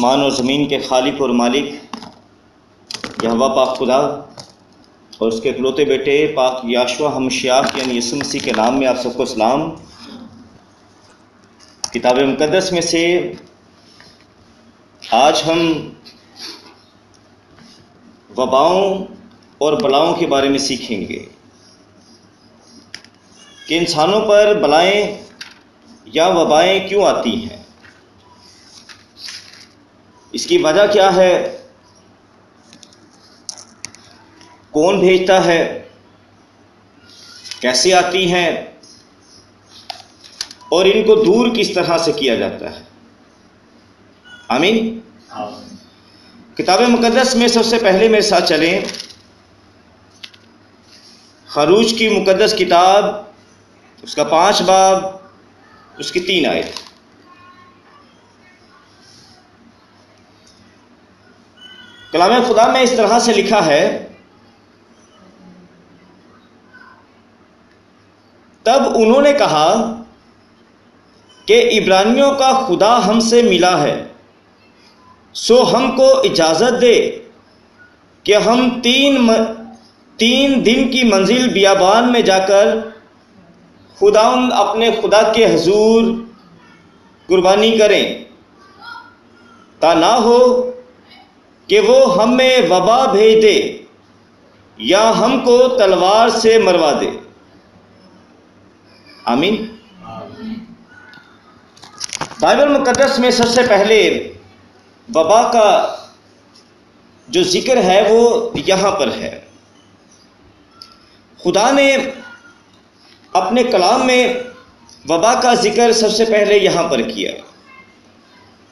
آسمان اور زمین کے خالق اور مالک یہوہ پاک خدا اور اس کے اکلوتے بیٹے پاک یاشوا ہمشیاہ یعنی یسوع مسیح کے نام میں آپ سب کو سلام۔ کتاب مقدس میں سے آج ہم وباؤں اور بلاؤں کے بارے میں سیکھیں گے کہ انسانوں پر بلائیں یا وبائیں کیوں آتی ہیں، اس کی وجہ کیا ہے، کون بھیجتا ہے، کیسے آتی ہیں اور ان کو دور کس طرح سے کیا جاتا ہے۔ آمین۔ کتاب مقدس میں سب سے پہلے میرے ساتھ چلیں خروج کی مقدس کتاب، اس کا 5 باب، اس کی 3 آیت۔ کلام خدا میں اس طرح سے لکھا ہے، تب انہوں نے کہا کہ عبرانیوں کا خدا ہم سے ملا ہے، سو ہم کو اجازت دے کہ ہم 3 دن کی منزل بیابان میں جا کر خداوند اپنے خدا کے حضور قربانی کریں، تا نہ ہو کہ وہ ہم میں وبا بھیج دے یا ہم کو تلوار سے مروا دے۔ آمین۔ بائبل مقدس میں سب سے پہلے وبا کا جو ذکر ہے وہ یہاں پر ہے۔ خدا نے اپنے کلام میں وبا کا ذکر سب سے پہلے یہاں پر کیا۔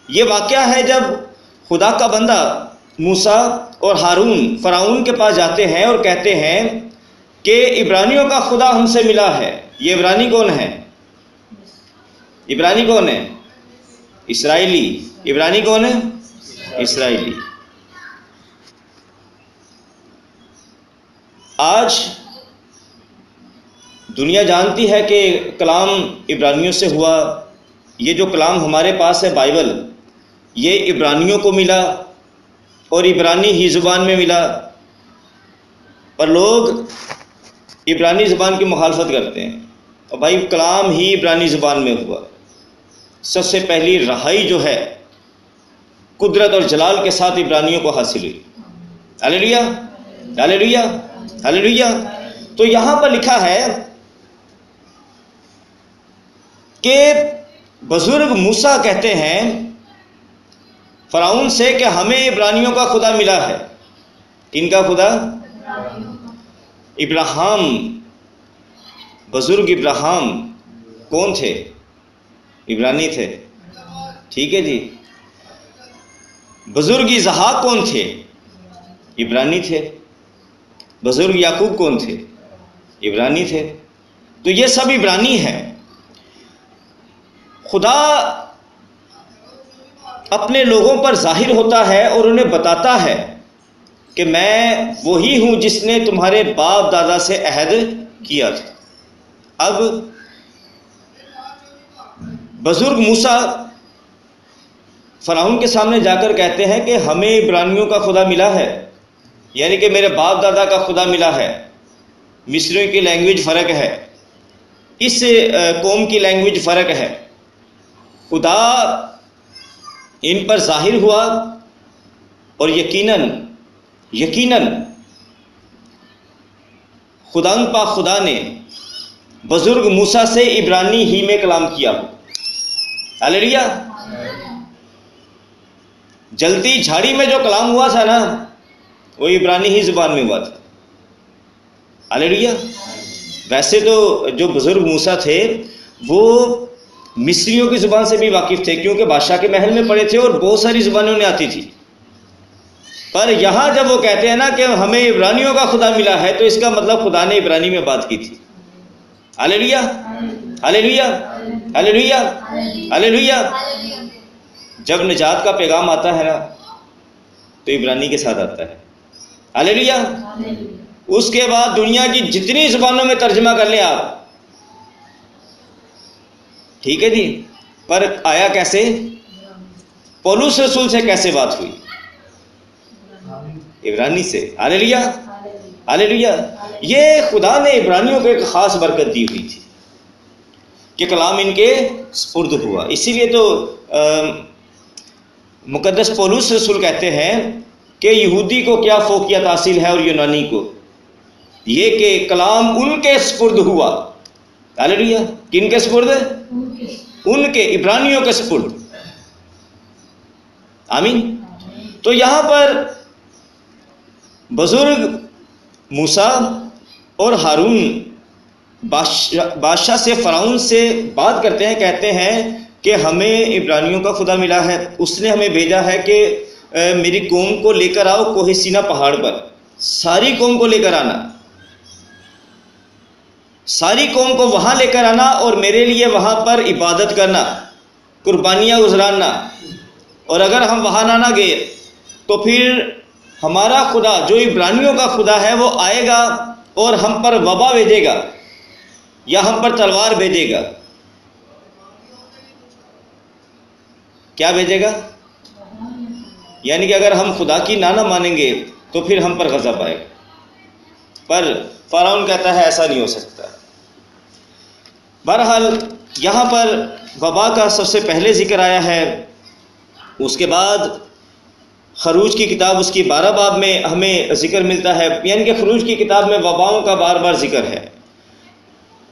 یہ واقعہ ہے جب خدا کا بندہ موسیٰ اور ہارون فرعون کے پاس جاتے ہیں اور کہتے ہیں کہ عبرانیوں کا خدا ہم سے ملا ہے۔ یہ عبرانی کون ہے؟ عبرانی کون ہے؟ اسرائیلی۔ عبرانی کون ہے؟ اسرائیلی۔ آج دنیا جانتی ہے کہ کلام عبرانیوں سے ہوا۔ یہ جو کلام ہمارے پاس ہے بائبل، یہ عبرانیوں کو ملا اور عبرانی ہی زبان میں ملا، پر لوگ عبرانی زبان کی مخالفت کرتے ہیں۔ اور بھائی کلام ہی عبرانی زبان میں ہوا۔ سب سے پہلی رہائی جو ہے قدرت اور جلال کے ساتھ عبرانیوں کو حاصل ہوئی۔ ہلیلویا، ہلیلویا، ہلیلویا۔ تو یہاں پر لکھا ہے کہ بزرگ موسیٰ کہتے ہیں فرعون سے کہ ہمیں عبرانیوں کا خدا ملا ہے۔ کن کا خدا؟ ابراہیم۔ بزرگ ابراہیم کون تھے؟ عبرانی تھے، ٹھیک ہے جی۔ بزرگ اسحاق کون تھے؟ عبرانی تھے۔ بزرگ یعقوب کون تھے؟ عبرانی تھے۔ تو یہ سب عبرانی ہیں۔ خدا اپنے لوگوں پر ظاہر ہوتا ہے اور انہیں بتاتا ہے کہ میں وہی ہوں جس نے تمہارے باپ دادا سے عہد کیا تھا۔ اب بزرگ موسیٰ فرعون کے سامنے جا کر کہتے ہیں کہ ہمیں عبرانیوں کا خدا ملا ہے، یعنی کہ میرے باپ دادا کا خدا ملا ہے۔ مصریوں کی لینگویج فرق ہے، اس قوم کی لینگویج فرق ہے۔ خدا ان پر ظاہر ہوا اور یقیناً خدا نے بزرگ موسیٰ سے عبرانی ہی میں کلام کیا۔ ہلیلویا۔ جلتی جھاڑی میں جو کلام ہوا تھا نا، وہ عبرانی ہی زبان میں ہوا تھا۔ ہلیلویا۔ ویسے تو جو بزرگ موسیٰ تھے وہ مصریوں کی زبان سے بھی واقف تھے، کیونکہ بادشاہ کے محل میں پڑے تھے اور بہت ساری زبانیں انہیں آتی تھی۔ پر یہاں جب وہ کہتے ہیں نا کہ ہمیں عبرانیوں کا خدا ملا ہے، تو اس کا مطلب خدا نے عبرانی میں بات کی تھی۔ ہلیلویا، ہلیلویا، ہلیلویا، ہلیلویا۔ جب نجات کا پیغام آتا ہے نا تو عبرانی کے ساتھ آتا ہے۔ ہلیلویا۔ اس کے بعد دنیا کی جتنی زبانوں میں ترجمہ کر لیں آپ، ٹھیک ہے جی، پر آیا کیسے؟ پولس رسول سے کیسے بات ہوئی؟ عبرانی سے۔ ہاللیلویا، ہاللیلویا۔ یہ خدا نے عبرانیوں کو ایک خاص برکت دی ہوئی تھی کہ کلام ان کے سپرد ہوا۔ اسی لیے تو مقدس پولس رسول کہتے ہیں کہ یہودی کو کیا فوقیت حاصل ہے اور یونانی کو، یہ کہ کلام ان کے سپرد ہوا۔ ہاللیلویا۔ کن کے سپرد؟ ان کے، عبرانیوں کے سپرد۔ آمین۔ تو یہاں پر بزرگ موسیٰ اور ہارون بادشاہ سے، فرعون سے بات کرتے ہیں، کہتے ہیں کہ ہمیں عبرانیوں کا خدا ملا ہے، اس نے ہمیں بھیجا ہے کہ میری قوم کو لے کر آؤ کوہ سینا پہاڑ پر، ساری قوم کو لے کر آنا، ساری قوم کو وہاں لے کر آنا اور میرے لیے وہاں پر عبادت کرنا، قربانیاں گزراننا۔ اور اگر ہم وہاں نہ گئے تو پھر ہمارا خدا جو عبرانیوں کا خدا ہے وہ آئے گا اور ہم پر وبا بھیجے گا یا ہم پر تلوار بھیجے گا۔ کیا بھیجے گا؟ یعنی کہ اگر ہم خدا کی نہ مانیں گے تو پھر ہم پر غضب آئے گا۔ پر فرعون کہتا ہے ایسا نہیں ہو سکتا۔ بہرحال یہاں پر وبا کا سب سے پہلے ذکر آیا ہے، اس کے بعد خروج کی کتاب اس کی 12 باب میں ہمیں ذکر ملتا ہے، یعنی کہ خروج کی کتاب میں وباؤں کا بار بار ذکر ہے۔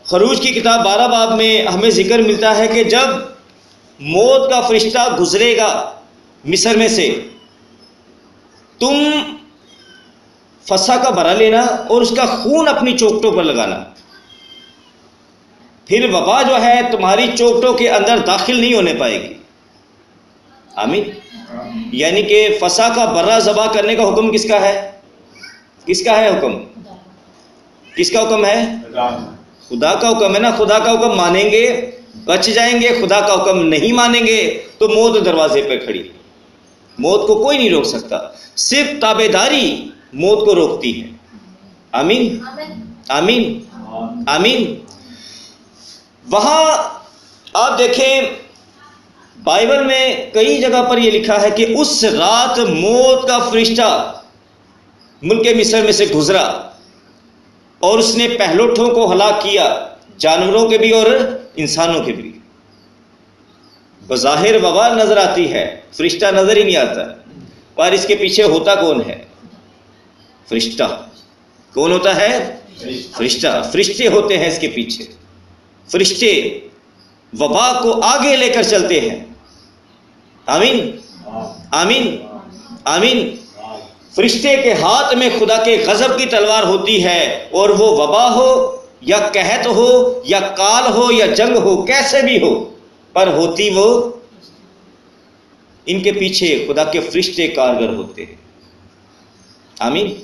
خروج کی کتاب 12 باب میں ہمیں ذکر ملتا ہے کہ جب موت کا فرشتہ گزرے گا مصر میں سے، تم فسح کا برا لینا اور اس کا خون اپنی چوکٹوں پر لگانا، پھر وبا جو ہے تمہاری چوکٹوں کے اندر داخل نہیں ہونے پائے گی۔ آمین۔ یعنی کہ فسح کا برا ذبح کرنے کا حکم کس کا ہے؟ کس کا ہے حکم؟ کس کا حکم ہے؟ خدا کا حکم ہے نا۔ خدا کا حکم مانیں گے بچ جائیں گے، خدا کا حکم نہیں مانیں گے تو موت دروازے پہ کھڑی۔ موت کو کوئی نہیں روک سکتا، صرف تابعداری موت کو روکتی ہے۔ آمین، آمین، آمین۔ وہاں آپ دیکھیں بائبل میں کئی جگہ پر یہ لکھا ہے کہ اس رات موت کا فرشتہ ملک مصر میں سے گزرا اور اس نے پہلوٹوں کو ہلاک کیا، جانوروں کے بھی اور انسانوں کے بھی۔ بظاہر وبا نظر آتی ہے، فرشتہ نظر ہی نہیں آتا، پر اس کے پیچھے ہوتا کون ہے؟ فرشتہ۔ کون ہوتا ہے؟ فرشتہ۔ فرشتے ہوتے ہیں اس کے پیچھے۔ فرشتے وبا کو آگے لے کر چلتے ہیں۔ آمین، آمین، آمین۔ فرشتے کے ہاتھ میں خدا کے غضب کی تلوار ہوتی ہے، اور وہ وبا ہو یا قحط ہو یا کال ہو یا جنگ ہو، کیسے بھی ہو، پر ہوتی وہ ان کے پیچھے خدا کے فرشتے کارگر ہوتے ہیں۔ آمین۔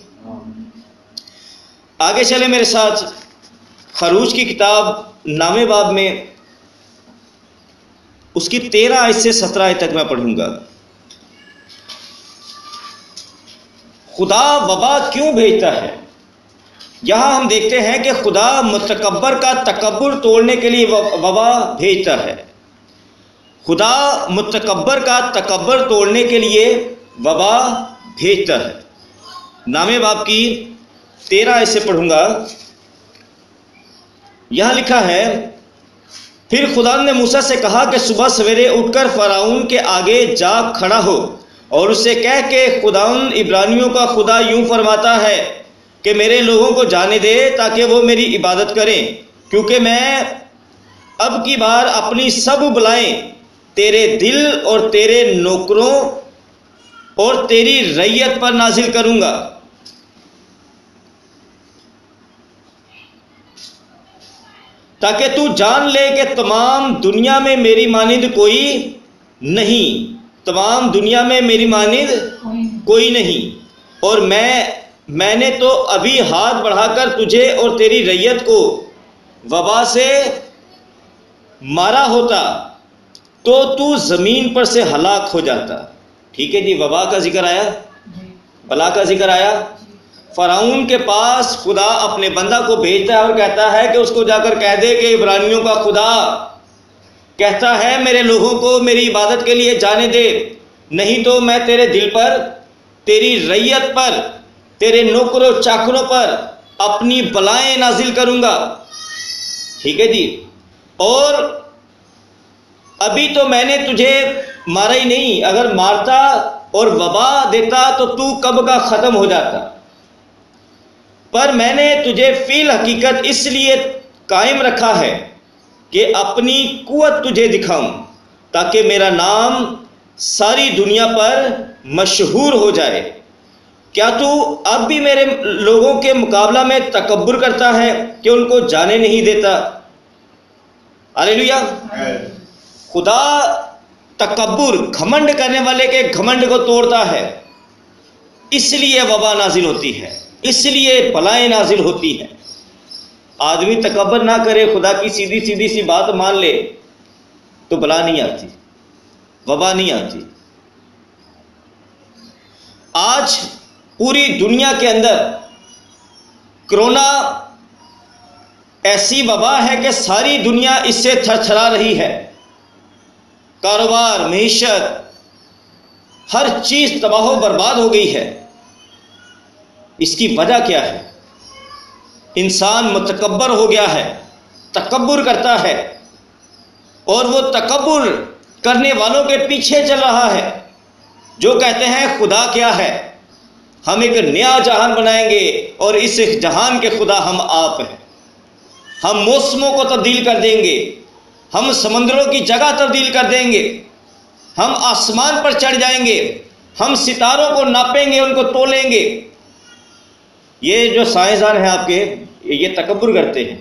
آگے چلے میرے ساتھ خروج کی کتاب 9 باب میں، اس کی 13 آیت سے 17 آیت تک میں پڑھوں گا۔ خدا وبا کیوں بھیجتا ہے؟ یہاں ہم دیکھتے ہیں کہ خدا متکبر کا تکبر توڑنے کے لیے وبا بھیجتا ہے۔ خدا متکبر کا تکبر توڑنے کے لیے وبا بھیجتا ہے۔ 9 باب کی 13 آیت سے پڑھوں گا۔ یہاں لکھا ہے، پھر خدا نے موسیٰ سے کہا کہ صبح سویرے اٹھ کر فرعون کے آگے جا کھڑا ہو اور اس سے کہہ کہ خداوند عبرانیوں کا خدا یوں فرماتا ہے کہ میرے لوگوں کو جانے دے تاکہ وہ میری عبادت کریں، کیونکہ میں اب کی بار اپنی سب بلائیں تیرے دل اور تیرے نوکروں اور تیری رعیت پر نازل کروں گا۔ تاکہ تو جان لے کہ تمام دنیا میں میری مانند کوئی نہیں، تمام دنیا میں میری مانند کوئی نہیں، اور میں نے تو ابھی ہاتھ بڑھا کر تجھے اور تیری رعیت کو وبا سے مارا ہوتا تو زمین پر سے ہلاک ہو جاتا۔ ٹھیک ہے جی، وبا کا ذکر آیا، بلا کا ذکر آیا۔ فرعون کے پاس خدا اپنے بندہ کو بھیجتا ہے اور کہتا ہے کہ اس کو جا کر کہہ دے کہ عبرانیوں کا خدا کہتا ہے میرے لوگوں کو میری عبادت کے لیے جانے دے، نہیں تو میں تیرے دل پر، تیری رعیت پر، تیرے نوکروں چاکروں پر اپنی بلائیں نازل کروں گا۔ ٹھیک ہے جی، اور ابھی تو میں نے تجھے مارا ہی نہیں، اگر مارتا اور وبا دیتا تو تو کب کا ختم ہو جاتا، پر میں نے تجھے فی الحقیقت اس لیے قائم رکھا ہے کہ اپنی قوت تجھے دکھاؤں، تاکہ میرا نام ساری دنیا پر مشہور ہو جائے۔ کیا تو اب بھی میرے لوگوں کے مقابلہ میں تکبر کرتا ہے کہ ان کو جانے نہیں دیتا؟ ہاللیلویا۔ خدا تکبر، گھمنڈ کرنے والے کے گھمنڈ کو توڑتا ہے، اس لیے وبا نازل ہوتی ہے، اس لیے بلائیں نازل ہوتی ہیں۔ آدمی تکبر نہ کرے، خدا کی سیدھی سیدھی سی بات مان لے تو بلا نہیں آتی، وبا نہیں آتی۔ آج پوری دنیا کے اندر کرونا ایسی وبا ہے کہ ساری دنیا اس سے تھر تھرا رہی ہے۔ کاروبار، معیشت، ہر چیز تباہ و برباد ہو گئی ہے۔ اس کی وجہ کیا ہے؟ انسان متکبر ہو گیا ہے، تکبر کرتا ہے، اور وہ تکبر کرنے والوں کے پیچھے چل رہا ہے، جو کہتے ہیں خدا کیا ہے، ہم ایک نیا جہان بنائیں گے اور اس جہان کے خدا ہم آپ ہیں، ہم موسموں کو تبدیل کر دیں گے، ہم سمندروں کی جگہ تبدیل کر دیں گے، ہم آسمان پر چڑھ جائیں گے، ہم ستاروں کو ناپیں گے، ان کو تولیں گے۔ یہ جو سائنسدان ہیں آپ کے، یہ تکبر کرتے ہیں۔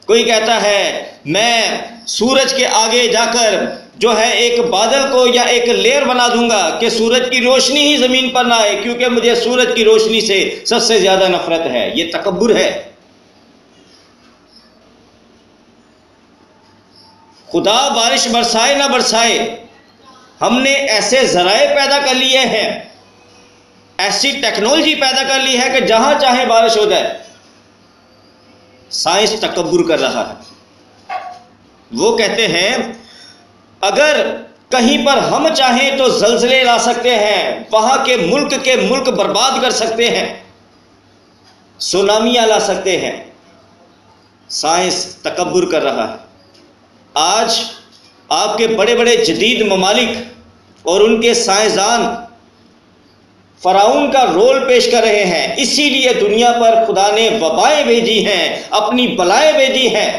کوئی کہتا ہے میں سورج کے آگے جا کر جو ہے ایک بادل کو یا ایک لیئر بنا دوں گا کہ سورج کی روشنی ہی زمین پر نہ آئے، کیونکہ مجھے سورج کی روشنی سے سب سے زیادہ نفرت ہے۔ یہ تکبر ہے۔ خدا بارش برسائے نہ برسائے، ہم نے ایسے ذرائع پیدا کر لیے ہیں، ایسی ٹیکنالوجی پیدا کر لی ہے کہ جہاں چاہے بارش ہو جائے۔ سائنس تکبر کر رہا ہے۔ وہ کہتے ہیں اگر کہیں پر ہم چاہیں تو زلزلے لا سکتے ہیں، وہاں کے ملک برباد کر سکتے ہیں، سونامیاں لا سکتے ہیں۔ سائنس تکبر کر رہا ہے۔ آج آپ کے بڑے بڑے جدید ممالک اور ان کے سائنسدان فرعون کا رول پیش کر رہے ہیں۔ اسی لیے دنیا پر خدا نے وبائیں بھیجی ہیں، اپنی بلائیں بھیجی ہیں،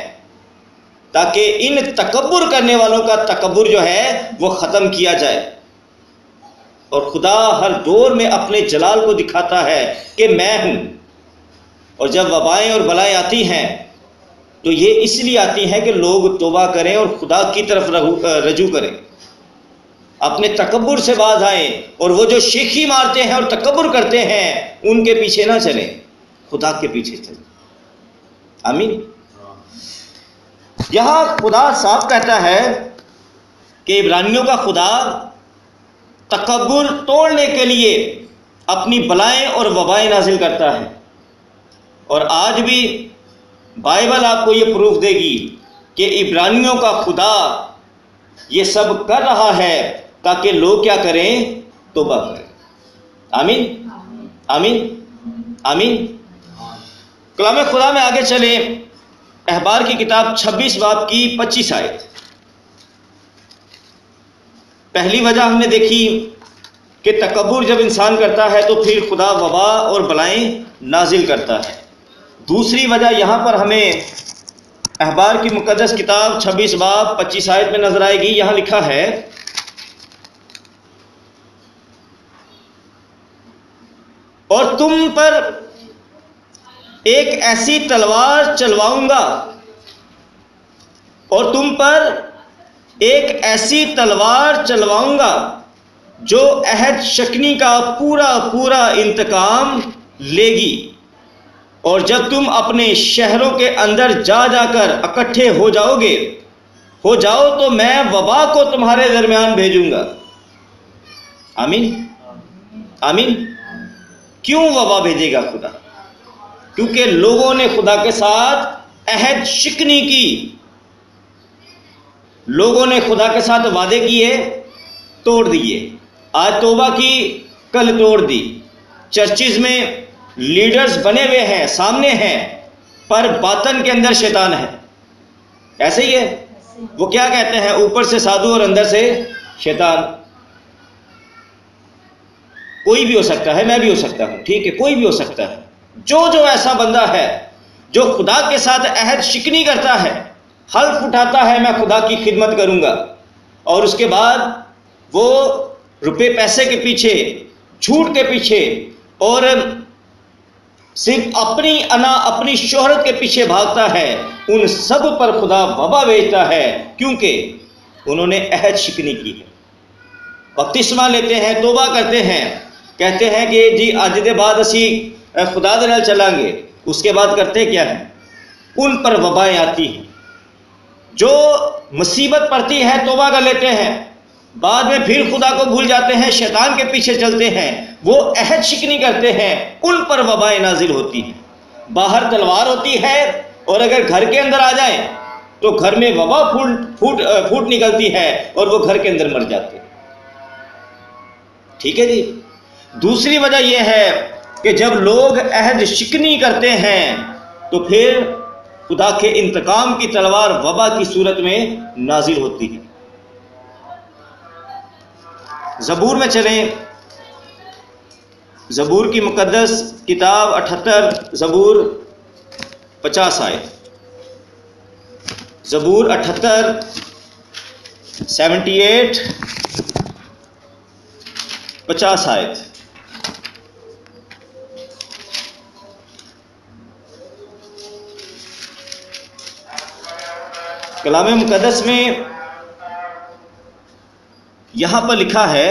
تاکہ ان تکبر کرنے والوں کا تکبر جو ہے وہ ختم کیا جائے۔ اور خدا ہر دور میں اپنے جلال کو دکھاتا ہے کہ میں ہوں۔ اور جب وبائیں اور بلائیں آتی ہیں تو یہ اس لیے آتی ہیں کہ لوگ توبہ کریں اور خدا کی طرف رجوع کریں، اپنے تکبر سے باز آئیں، اور وہ جو شیخی مارتے ہیں اور تکبر کرتے ہیں ان کے پیچھے نہ چلیں، خدا کے پیچھے چلیں۔ آمین۔ یہاں خدا صاف کہتا ہے کہ عبرانیوں کا خدا تکبر توڑنے کے لیے اپنی بلائیں اور وبائیں نازل کرتا ہے۔ اور آج بھی بائبل آپ کو یہ پروف دے گی کہ عبرانیوں کا خدا یہ سب کر رہا ہے تاکہ لوگ کیا کریں؟ توبہ کریں۔ آمین، آمین، آمین۔ کلام خدا میں آگے چلیں، احبار کی کتاب 26 باب کی 25 آیت۔ پہلی وجہ ہم نے دیکھی کہ تکبر جب انسان کرتا ہے تو پھر خدا وبا اور بلائیں نازل کرتا ہے۔ دوسری وجہ یہاں پر ہمیں احبار کی مقدس کتاب 26 باب 25 آیت میں نظر آئے گی۔ یہاں لکھا ہے اور تم پر ایک ایسی تلوار چلواؤں گا، اور تم پر ایک ایسی تلوار چلواؤں گا جو عہد شکنی کا پورا پورا انتقام لے گی، اور جب تم اپنے شہروں کے اندر جا جا کر اکٹھے ہو جاؤ تو میں وبا کو تمہارے درمیان بھیجوں گا۔ آمین، آمین۔ کیوں وبا بھیجے گا خدا؟ کیونکہ لوگوں نے خدا کے ساتھ عہد شکنی کی، لوگوں نے خدا کے ساتھ وعدے کیے، توڑ دیے۔ آج توبہ کی کل توڑ دی، چرچز میں لیڈرز بنے ہوئے ہیں، سامنے ہیں، پر باطن کے اندر شیطان ہے۔ ایسے ہی ہے، وہ کیا کہتے ہیں، اوپر سے سادھو اور اندر سے شیطان۔ کوئی بھی ہو سکتا ہے، میں بھی ہو سکتا ہوں، ٹھیک ہے، کوئی بھی ہو سکتا ہے۔ جو ایسا بندہ ہے جو خدا کے ساتھ عہد شکنی کرتا ہے، حلف اٹھاتا ہے میں خدا کی خدمت کروں گا، اور اس کے بعد وہ روپے پیسے کے پیچھے، جھوٹ کے پیچھے، اور صرف اپنی انا، اپنی شہرت کے پیچھے بھاگتا ہے، ان سب پر خدا وبا بھیجتا ہے، کیونکہ انہوں نے عہد شکنی کی ہے۔ بپتسمہ لیتے ہیں، توبہ کرتے ہیں، کہتے ہیں کہ جی اج دے بعد اسی خدا دے نال چلیں گے، اس کے بعد کرتے کیا ہے؟ ان پر وبائیں آتی ہیں۔ جو مصیبت پڑتی ہے توبہ کر لیتے ہیں، بعد میں پھر خدا کو بھول جاتے ہیں، شیطان کے پیچھے چلتے ہیں، وہ عہد شکنی کرتے ہیں، ان پر وبائیں نازل ہوتی ہیں۔ باہر تلوار ہوتی ہے، اور اگر گھر کے اندر آ جائیں تو گھر میں وبا پھوٹ نکلتی ہے، اور وہ گھر کے اندر مر جاتے ہیں۔ ٹھیک ہے جی۔ دوسری وجہ یہ ہے کہ جب لوگ عہد شکنی کرتے ہیں تو پھر خدا کے انتقام کی تلوار وبا کی صورت میں نازل ہوتی ہے۔ زبور میں چلیں، زبور کی مقدس کتاب 78، زبور 50 آیت، زبور 78 78 50 آیت۔ کلام مقدس میں یہاں پر لکھا ہے،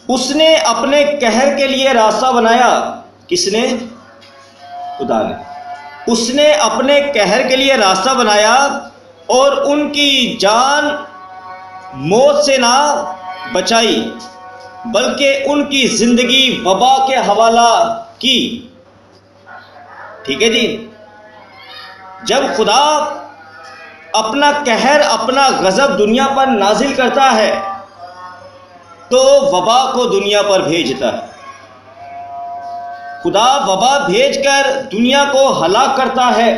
اس نے اپنے قہر کے لیے راستہ بنایا۔ کس نے؟ خدا نے۔ اس نے اپنے قہر کے لیے راستہ بنایا، اور ان کی جان موت سے نہ بچائی، بلکہ ان کی زندگی وبا کے حوالہ کی۔ ٹھیک ہے جی۔ جب خدا اپنا قہر، اپنا غضب دنیا پر نازل کرتا ہے تو وبا کو دنیا پر بھیجتا ہے۔ خدا وبا بھیج کر دنیا کو ہلاک کرتا ہے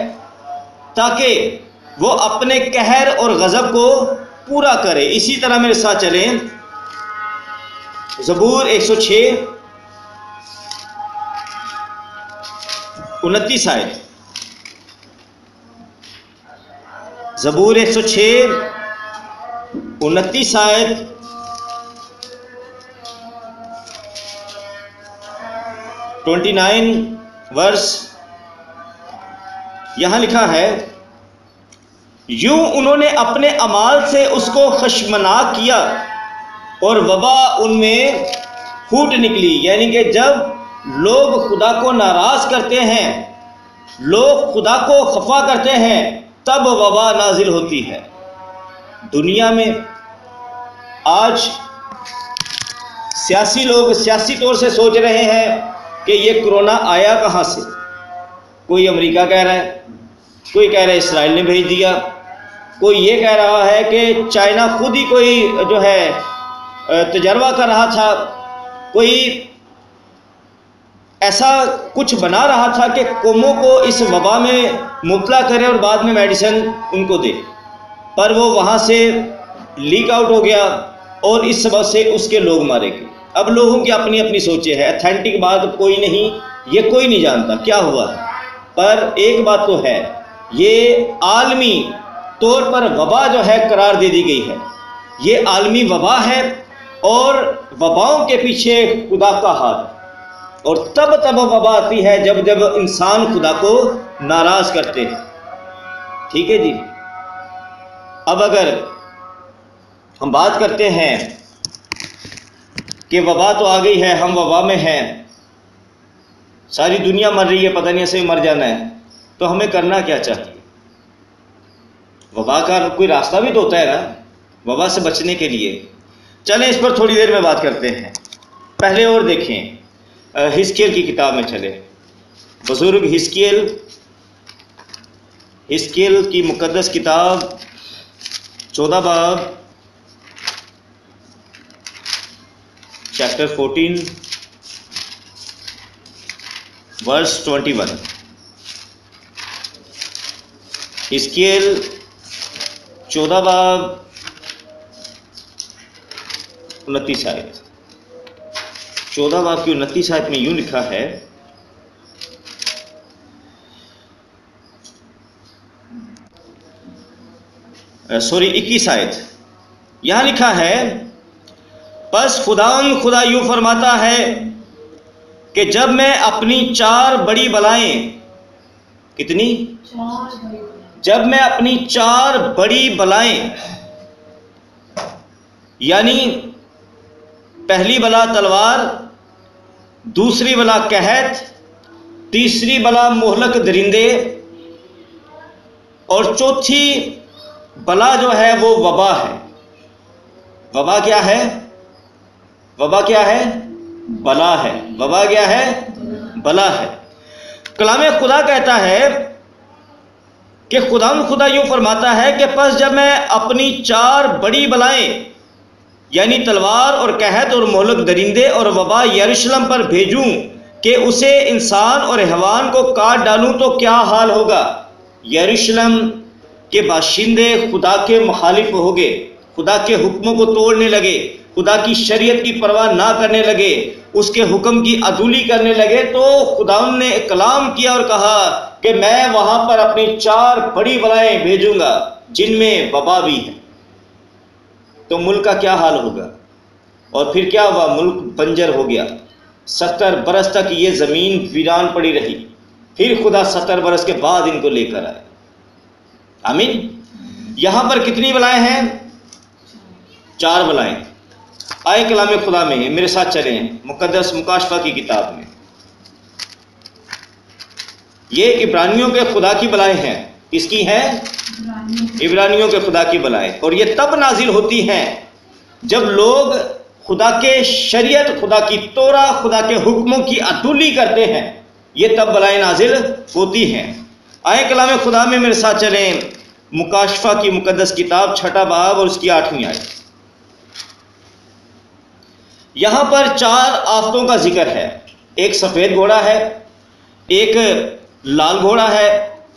تاکہ وہ اپنے قہر اور غضب کو پورا کرے۔ اسی طرح میرے ساتھ چلیں، زبور 106 29 آیت، زبور 106 29 آیت۔ ورس یہاں لکھا ہے، یوں انہوں نے اپنے اعمال سے اس کو خشمناک کیا، اور وبا ان میں پھوٹ نکلی۔ یعنی کہ جب لوگ خدا کو ناراض کرتے ہیں، لوگ خدا کو خفا کرتے ہیں، تب وبا نازل ہوتی ہے۔ دنیا میں آج سیاسی لوگ سیاسی طور سے سوچ رہے ہیں کہ یہ کرونا آیا کہاں سے؟ کوئی امریکہ کہہ رہا ہے، کوئی کہہ رہا ہے اسرائیل نے بھیج دیا، کوئی یہ کہہ رہا ہے کہ چائنا خود ہی کوئی جو ہے تجربہ کر رہا تھا، کوئی ایسا کچھ بنا رہا تھا کہ قوموں کو اس وبا میں مبتلا کرے اور بعد میں میڈیسن ان کو دے، پر وہ وہاں سے لیک آؤٹ ہو گیا، اور اس سبب سے اس کے لوگ مارے گئے۔ اب لوگوں کی اپنی اپنی سوچیں ہے، ایتھینٹک بات کوئی نہیں، یہ کوئی نہیں جانتا کیا ہوا ہے، پر ایک بات تو ہے، یہ عالمی طور پر وبا جو ہے قرار دے دی گئی ہے، یہ عالمی وبا ہے، اور وباؤں کے پیچھے خدا کا ہاتھ ہے، اور تب وبا آتی ہے جب انسان خدا کو ناراض کرتے ہیں۔ ٹھیک ہے جی۔ اب اگر ہم بات کرتے ہیں کہ وبا تو آ گئی ہے، ہم وبا میں ہیں، ساری دنیا مر رہی ہے، پتہ نہیں ایسے مر جانا ہے، تو ہمیں کرنا کیا چاہیے؟ وبا کا کوئی راستہ بھی تو ہوتا ہے نا وبا سے بچنے کے لیے۔ چلیں اس پر تھوڑی دیر میں بات کرتے ہیں۔ پہلے اور دیکھیں، حزقیل کی کتاب میں چلیں، بزرگ حزقیل کی مقدس کتاب 14 باب چیپٹر 14 ورس 21. حزقیل 14 باب 29 آیت. 14 باب کی 29 آیت میں یوں لکھا ہے، سوری 21 آیت. یہاں لکھا ہے، پس خدا یوں فرماتا ہے کہ جب میں اپنی 4 بڑی بلائیں، کتنی؟ جب میں اپنی 4 بڑی بلائیں، یعنی پہلی بلا تلوار، دوسری بلا قحط، تیسری بلا مہلک درندے، اور چوتھی بلا جو ہے وہ وبا ہے. وبا کیا ہے؟ وبا کیا ہے؟ بلا ہے. وبا کیا ہے؟ بلا ہے. کلام خدا کہتا ہے کہ خدا یوں فرماتا ہے کہ پس جب میں اپنی 4 بڑی بلائیں، یعنی تلوار اور قحط اور مہلک درندے اور وبا یروشلم پر بھیجوں کہ اسے انسان اور حیوان کو کاٹ ڈالوں، تو کیا حال ہوگا؟ یروشلم کے باشندے خدا کے مخالف ہو گئے، خدا کے حکموں کو توڑنے لگے، خدا کی شریعت کی پرواہ نہ کرنے لگے، اس کے حکم کی عدولی کرنے لگے. تو خدا نے کلام کیا اور کہا کہ میں وہاں پر اپنی 4 بڑی بلائیں بھیجوں گا جن میں وبا بھی ہے. تو ملک کا کیا حال ہوگا؟ اور پھر کیا ہوا؟ ملک بنجر ہو گیا. 70 برس تک یہ زمین ویران پڑی رہی. پھر خدا 70 برس کے بعد ان کو لے کر آئے. آمین. یہاں پر کتنی بلائیں ہیں؟ 4 بلائیں. آئے کلام خدا میں میرے ساتھ چلیں مقدس مکاشفہ کی کتاب میں. یہ عبرانیوں کے خدا کی بلائیں ہیں. کس کی ہیں؟ عبرانیوں کے خدا کی بلائیں. اور یہ تب نازل ہوتی ہیں جب لوگ خدا کے شریعت، خدا کی تورا، خدا کے حکموں کی عدولی کرتے ہیں. یہ تب بلائیں نازل ہوتی ہیں. آئے کلام خدا میں میرے ساتھ چلیں مکاشفہ کی مقدس کتاب 6 باب اور اس کی 8ویں آیت. یہاں پر 4 آفتوں کا ذکر ہے. ایک سفید گھوڑا ہے، ایک لال گھوڑا ہے،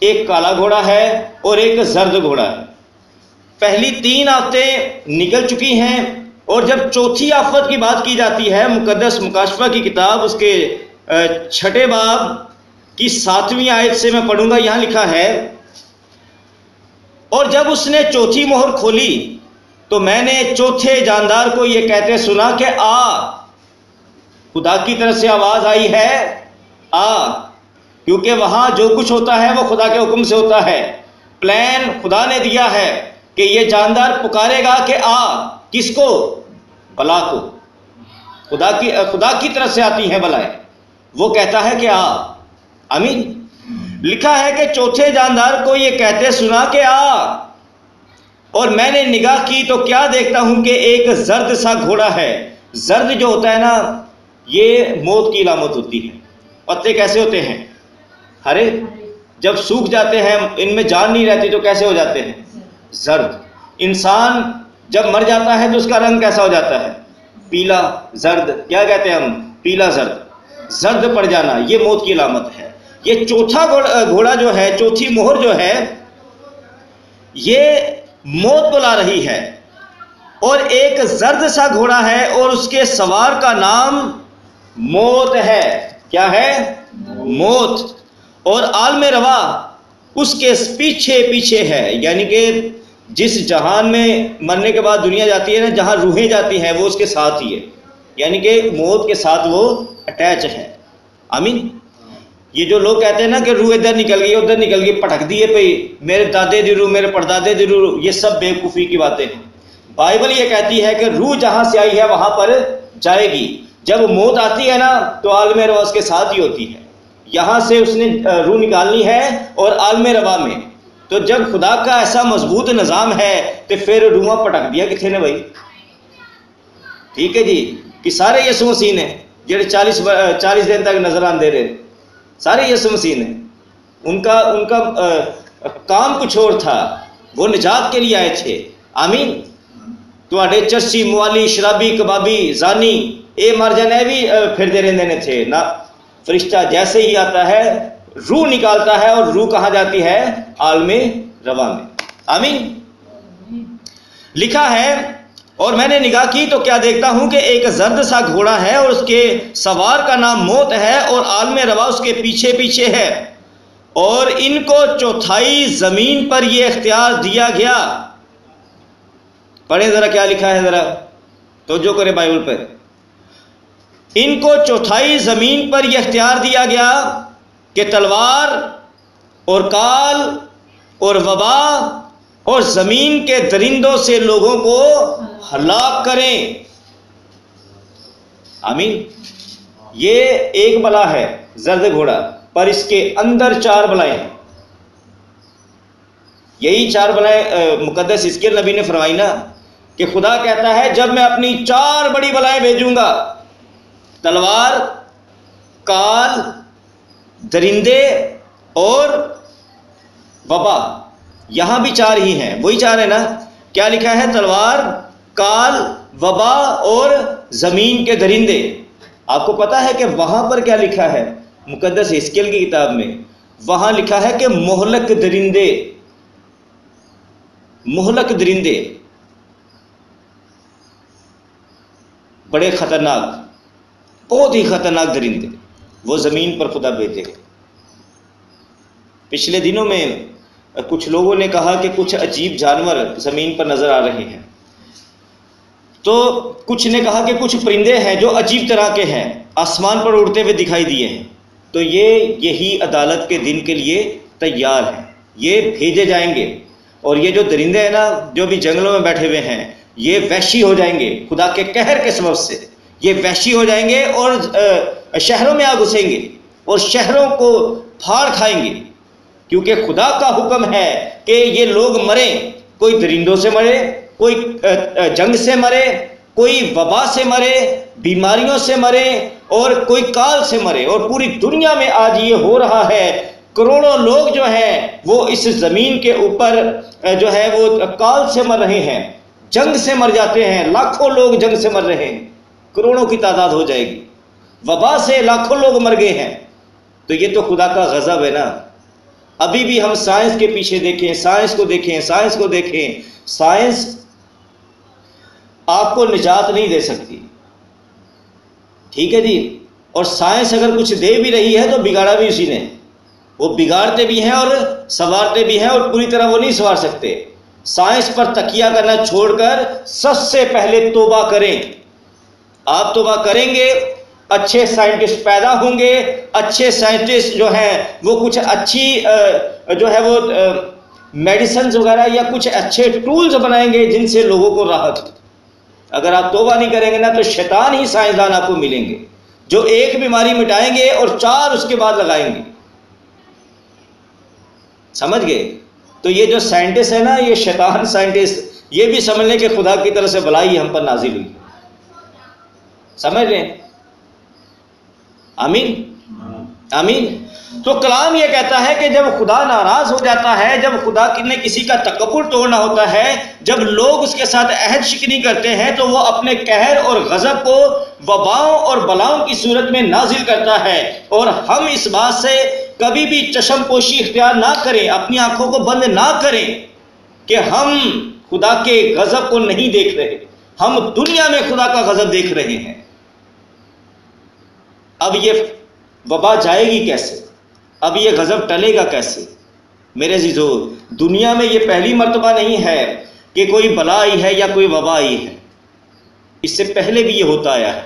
ایک کالا گھوڑا ہے اور ایک زرد گھوڑا ہے. پہلی 3 آفتیں نکل چکی ہیں، اور جب چوتھی آفت کی بات کی جاتی ہے مقدس مکاشفہ کی کتاب اس کے 6 باب کی 7ویں آیت سے میں پڑھوں گا. یہاں لکھا ہے، اور جب اس نے چوتھی مہر کھولی تو میں نے چوتھے جاندار کو یہ کہتے سنا کہ آ. خدا کی طرف سے آواز آئی ہے، آ، کیونکہ وہاں جو کچھ ہوتا ہے وہ خدا کے حکم سے ہوتا ہے. پلان خدا نے دیا ہے کہ یہ جاندار پکارے گا کہ آ. کس کو؟ بلا کو. خدا کی طرف سے آتی ہیں بلائیں. وہ کہتا ہے کہ آ. آمین. لکھا ہے کہ چوتھے جاندار کو یہ کہتے سنا کہ آ، اور میں نے نگاہ کی تو کیا دیکھتا ہوں کہ ایک زرد سا گھوڑا ہے. زرد جو ہوتا ہے نا، یہ موت کی علامت ہوتی ہے. پتے کیسے ہوتے ہیں؟ ہرے. جب سوکھ جاتے ہیں، ان میں جان نہیں رہتی تو کیسے ہو جاتے ہیں؟ زرد. انسان جب مر جاتا ہے تو اس کا رنگ کیسا ہو جاتا ہے؟ پیلا زرد. کیا کہتے ہیں ہم؟ پیلا زرد. زرد پڑ جانا یہ موت کی علامت ہے. یہ چوتھا گھوڑا جو ہے، چوتھی مہر جو ہے، یہ موت بلا رہی ہے. اور ایک زرد سا گھوڑا ہے اور اس کے سوار کا نام موت ہے. کیا ہے؟ موت. اور عالم روا اس کے پیچھے پیچھے ہے. یعنی کہ جس جہان میں مرنے کے بعد دنیا جاتی ہے نا، جہاں روحیں جاتی ہیں، وہ اس کے ساتھ ہی ہے. یعنی کہ موت کے ساتھ وہ اٹیچ ہے. آمین. یہ جو لوگ کہتے ہیں نا کہ روح ادھر نکل گئی ادھر نکل گئی، پٹک دیے پہ میرے دادے دی روح، میرے پردادے دی روح، یہ سب بیوقوفی کی باتیں ہیں. بائبل یہ کہتی ہے کہ روح جہاں سے آئی ہے وہاں پر جائے گی. جب موت آتی ہے نا تو عالم روا اس کے ساتھ ہی ہوتی ہے. یہاں سے اس نے روح نکالنی ہے اور عالم روا میں. تو جب خدا کا ایسا مضبوط نظام ہے تو پھر روحاں پٹک دیا کتنے نے بھائی؟ ٹھیک ہے جی، کہ سارے یسوع مسیح نے جڑے 40 دن تک نظر آندے رہے. سارے یسوع مسیح نے. ان کا کام کچھ اور تھا، وہ نجات کے لیے آئے تھے. آمین. تواڈے چرسی، موالی، شرابی، کبابی، زانی اے مر جانے بھی پھردے رہندے تھے نہ. فرشتہ جیسے ہی آتا ہے روح نکالتا ہے، اور روح کہاں جاتی ہے؟ عالم رواں میں. آمین. لکھا ہے، اور میں نے نگاہ کی تو کیا دیکھتا ہوں کہ ایک زرد سا گھوڑا ہے، اور اس کے سوار کا نام موت ہے، اور عالم رواں اس کے پیچھے پیچھے ہے، اور ان کو چوتھائی زمین پر یہ اختیار دیا گیا. پڑھیں ذرا کیا لکھا ہے، ذرا توجہ کرے بائبل پر. ان کو چوتھائی زمین پر یہ اختیار دیا گیا کہ تلوار اور کال اور وبا اور زمین کے درندوں سے لوگوں کو ہلاک کریں. آمین. یہ ایک بلا ہے زرد گھوڑا، پر اس کے اندر 4 بلائیں ہیں. یہی 4 بلائیں مقدس حزقیل نبی نے فرمائی نا، کہ خدا کہتا ہے جب میں اپنی 4 بڑی بلائیں بھیجوں گا، تلوار، کال، درندے اور وبا. یہاں بھی 4 ہی ہیں، وہی 4 ہیں نا. کیا لکھا ہے؟ تلوار، کال، وبا اور زمین کے درندے. آپ کو پتا ہے کہ وہاں پر کیا لکھا ہے مقدس حزقیل کی کتاب میں؟ وہاں لکھا ہے کہ مہلک درندے. مہلک درندے بڑے خطرناک، بہت ہی خطرناک درندے وہ زمین پر خدا بھیجے گا. پچھلے دنوں میں کچھ لوگوں نے کہا کہ کچھ عجیب جانور زمین پر نظر آ رہے ہیں. تو کچھ نے کہا کہ کچھ پرندے ہیں جو عجیب طرح کے ہیں، آسمان پر اڑتے ہوئے دکھائی دیے ہیں. تو یہی عدالت کے دن کے لیے تیار ہیں، یہ بھیجے جائیں گے. اور یہ جو درندے ہیں نا، جو بھی جنگلوں میں بیٹھے ہوئے ہیں، یہ وحشی ہو جائیں گے خدا کے قہر کے سبب سے. یہ وحشی ہو جائیں گے اور شہروں میں آ گھسیں گے اور شہروں کو پھاڑ کھائیں گے، کیونکہ خدا کا حکم ہے کہ یہ لوگ مریں. کوئی درندوں سے مرے، کوئی جنگ سے مرے، کوئی وبا سے مرے، بیماریوں سے مرے، اور کوئی کال سے مرے. اور پوری دنیا میں آج یہ ہو رہا ہے. کروڑوں لوگ جو ہیں وہ اس زمین کے اوپر جو ہے وہ کال سے مر رہے ہیں، جنگ سے مر جاتے ہیں. لاکھوں لوگ جنگ سے مر رہے ہیں، کروڑوں کی تعداد ہو جائے گی. وبا سے لاکھوں لوگ مر گئے ہیں. تو یہ تو خدا کا غضب ہے نا. ابھی بھی ہم سائنس کے پیچھے دیکھیں، سائنس کو دیکھیں، سائنس کو دیکھیں. سائنس آپ کو نجات نہیں دے سکتی، ٹھیک ہے جی. اور سائنس اگر کچھ دے بھی رہی ہے تو بگاڑا بھی اسی نے. وہ بگاڑتے بھی ہیں اور سنوارتے بھی ہیں، اور پوری طرح وہ نہیں سنوار سکتے. سائنس پر تکیہ کرنا چھوڑ کر سب سے پہلے توبہ کریں. آپ توبہ کریں گے، اچھے سائنٹسٹ پیدا ہوں گے. اچھے سائنٹسٹ جو ہیں وہ کچھ اچھی جو ہے وہ میڈیسنز وغیرہ یا کچھ اچھے ٹولز بنائیں گے جن سے لوگوں کو راحت. اگر آپ توبہ نہیں کریں گے نا تو شیطان ہی سائنسدان آپ کو ملیں گے جو ایک بیماری مٹائیں گے اور 4 اس کے بعد لگائیں گے. سمجھ گئے؟ تو یہ جو سائنٹسٹ ہے نا، یہ شیطان سائنٹسٹ، یہ بھی سمجھ لیں کہ خدا کی طرف سے بلائی ہم پر نازل ہوئی. سمجھ رہے ہیں؟ آمین آمین. تو کلام یہ کہتا ہے کہ جب خدا ناراض ہو جاتا ہے، جب خدا نے کسی کا تکبر توڑنا ہوتا ہے، جب لوگ اس کے ساتھ عہد شکنی کرتے ہیں، تو وہ اپنے قہر اور غضب کو وباؤں اور بلاؤں کی صورت میں نازل کرتا ہے. اور ہم اس بات سے کبھی بھی چشم پوشی اختیار نہ کریں، اپنی آنکھوں کو بند نہ کریں کہ ہم خدا کے غضب کو نہیں دیکھ رہے. ہم دنیا میں خدا کا غضب دیکھ رہے ہیں. اب یہ وبا جائے گی کیسے؟ اب یہ غضب ٹلے گا کیسے؟ میرے عزیزو، دنیا میں یہ پہلی مرتبہ نہیں ہے کہ کوئی بلا آئی ہے یا کوئی وبا آئی ہے. اس سے پہلے بھی یہ ہوتا آیا ہے.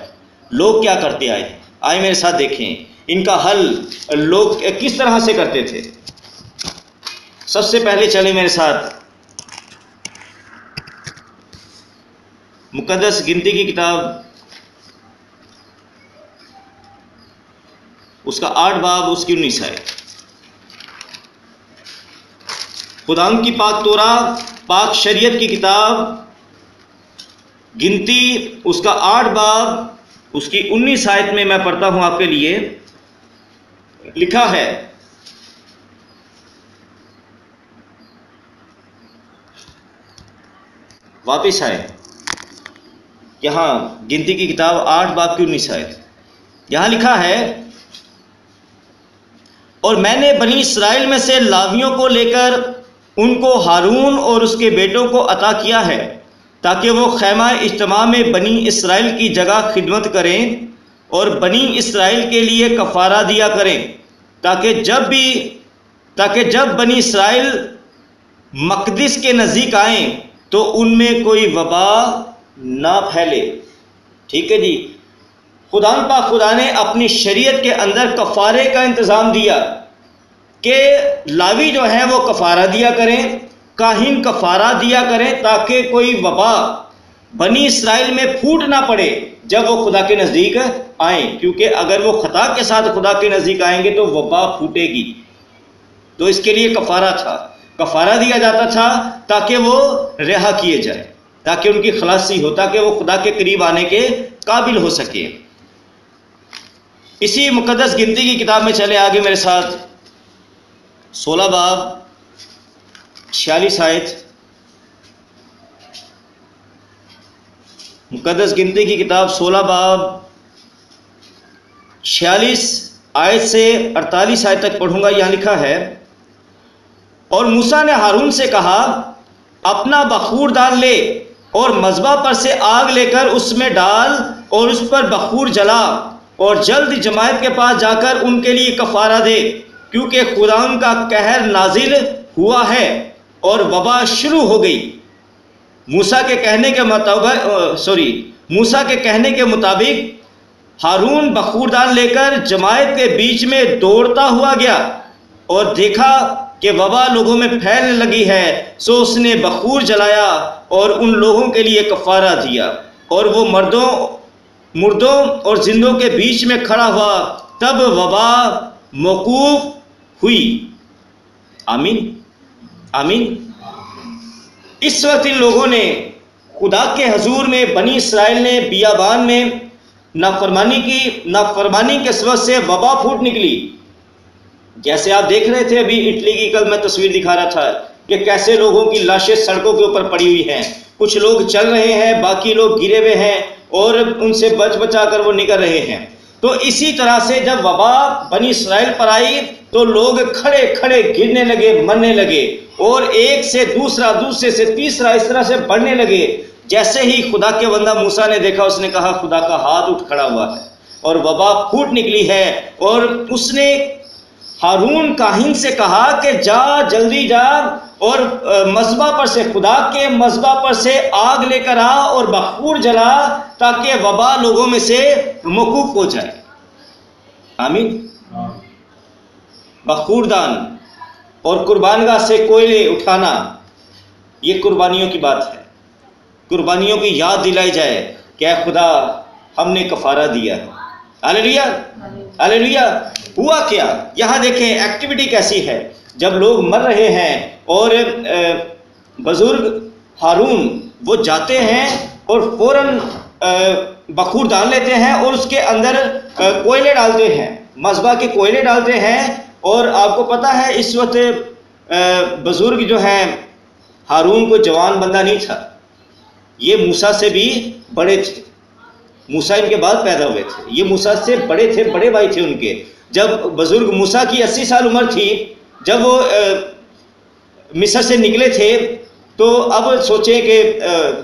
لوگ کیا کرتے آئے ہیں؟ آئے میرے ساتھ دیکھیں ان کا حل لوگ کس طرح سے کرتے تھے. سب سے پہلے چلے میرے ساتھ مقدس گنتی کی کتاب، اس کا 8 باب، اس کی 19 آیت. خداوند کی پاک تورات، پاک شریعت کی کتاب گنتی، اس کا 8 باب، اس کی 19 آیت میں میں پڑھتا ہوں آپ کے لیے. لکھا ہے، واپس آئے یہاں گنتی کی کتاب 8 باب کی 19 آیت، یہاں لکھا ہے، اور میں نے بنی اسرائیل میں سے لاویوں کو لے کر ان کو ہارون اور اس کے بیٹوں کو عطا کیا ہے تاکہ وہ خیمہ اجتماع میں بنی اسرائیل کی جگہ خدمت کریں اور بنی اسرائیل کے لیے کفارہ دیا کریں، تاکہ جب بنی اسرائیل مقدس کے نزدیک آئیں تو ان میں کوئی وبا نہ پھیلے۔ ٹھیک ہے جی، خدا نے اپنی شریعت کے اندر کفارے کا انتظام دیا کہ لاوی جو ہیں وہ کفارہ دیا کریں، کاہن کفارہ دیا کریں، تاکہ کوئی وبا بنی اسرائیل میں پھوٹ نہ پڑے جب وہ خدا کے نزدیک آئیں، کیونکہ اگر وہ خطا کے ساتھ خدا کے نزدیک آئیں گے تو وبا پھوٹے گی۔ تو اس کے لیے کفارہ تھا، کفارہ دیا جاتا تھا تاکہ وہ رہا کیے جائے، تاکہ ان کی خلاصی ہو، تاکہ وہ خدا کے قریب آنے کے قابل ہو سکے۔ اسی مقدس گنتی کی کتاب میں چلے آگے میرے ساتھ، 16 باب 46 آیت، مقدس گنتی کی کتاب 16 باب 46 آیت سے 48 آیت تک پڑھوں گا۔ یہاں لکھا ہے، اور موسیٰ نے ہارون سے کہا، اپنا بخور دان لے اور مذبح پر سے آگ لے کر اس میں ڈال اور اس پر بخور جلا، اور جلد جماعت کے پاس جا کر ان کے لیے کفارہ دے، کیونکہ خداوند کا قہر نازل ہوا ہے اور وبا شروع ہو گئی۔ موسیٰ کے کہنے کے مطابق ہارون بخور دان لے کر جماعت کے بیچ میں دوڑتا ہوا گیا اور دیکھا کہ وبا لوگوں میں پھیلنے لگی ہے، سو اس نے بخور جلایا اور ان لوگوں کے لیے کفارہ دیا، اور وہ مردوں اور زندوں کے بیچ میں کھڑا ہوا، تب وبا موقوف ہوئی۔ آمین آمین۔ اس وقت ان لوگوں نے خدا کے حضور میں، بنی اسرائیل نے بیابان میں نافرمانی کے سبب سے وبا پھوٹ نکلی۔ جیسے آپ دیکھ رہے تھے ابھی اٹلی کی، کل میں تصویر دکھا رہا تھا کہ کیسے لوگوں کی لاشیں سڑکوں کے اوپر پڑی ہوئی ہیں، کچھ لوگ چل رہے ہیں، باقی لوگ گرے ہوئے ہیں اور ان سے بچا کر وہ نکل رہے ہیں۔ تو اسی طرح سے جب وبا بنی اسرائیل پر آئی تو لوگ کھڑے کھڑے گرنے لگے، مرنے لگے، اور ایک سے دوسرا، دوسرے سے تیسرا، اس طرح سے بڑھنے لگے۔ جیسے ہی خدا کے بندہ موسیٰ نے دیکھا، اس نے کہا خدا کا ہاتھ اٹھ کھڑا ہوا ہے اور وبا پھوٹ نکلی ہے، اور اس نے ہارون کاہن سے کہا کہ جا، جلدی جا اور مذبح پر سے، خدا کے مذبح پر سے آگ لے کر آ اور بخور جلا، تاکہ وبا لوگوں میں سے موقوف ہو جائے۔ آمین۔ بخور دان اور قربانگاہ سے کوئلے اٹھانا، یہ قربانیوں کی بات ہے۔ قربانیوں کی یاد دلائی جائے کہ اے خدا، ہم نے کفارہ دیا ہے۔ ہاللیلویا ہاللیلویا۔ ہوا کیا؟ یہاں دیکھیں ایکٹیویٹی کیسی ہے۔ جب لوگ مر رہے ہیں اور بزرگ ہارون وہ جاتے ہیں اور فوراً بخور ڈال لیتے ہیں اور اس کے اندر کوئلے ڈالتے ہیں، مذبح کے کوئلے ڈالتے ہیں۔ اور آپ کو پتہ ہے اس وقت بزرگ جو ہیں، ہارون کو جوان بندہ نہیں تھا، یہ موسیٰ سے بھی بڑے تھے، موسیٰ ان کے بعد پیدا ہوئے تھے، یہ موسیٰ سے بڑے تھے، بڑے بھائی تھے ان کے۔ جب بزرگ موسیٰ کی 80 سال عمر تھی، جب وہ مصر سے نکلے تھے، تو اب سوچیں کہ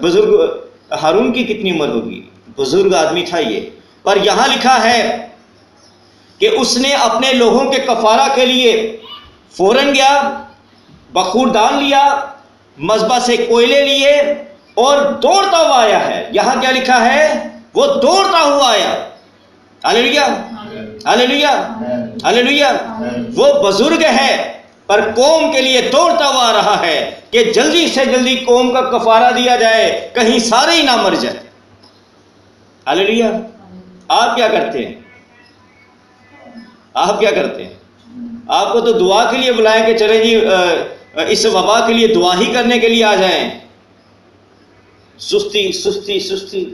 بزرگ ہارون کی کتنی عمر ہوگی، بزرگ آدمی تھا یہ۔ پر یہاں لکھا ہے کہ اس نے اپنے لوگوں کے کفارہ کے لیے فوراً گیا، بخور ڈال لیا، مذبح سے کوئلے لیے اور دوڑتا ہوا آیا ہے۔ یہاں کیا لکھا ہے؟ وہ دوڑتا ہوا آیا۔ ہاللیلویا ہاللیلویا ہاللیلویا۔ وہ بزرگ ہے پر قوم کے لیے دوڑتا ہوا آ رہا ہے کہ جلدی سے جلدی قوم کا کفارہ دیا جائے، کہیں سارے ہی نہ مر جائے۔ ہاللیلویا۔ آپ کیا کرتے ہیں؟ آپ کیا کرتے ہیں؟ آپ کو تو دعا کے لیے بلائیں کہ چلیں جی اس وبا کے لیے دعا ہی کرنے کے لیے آ جائیں۔ سستی سستی سستی،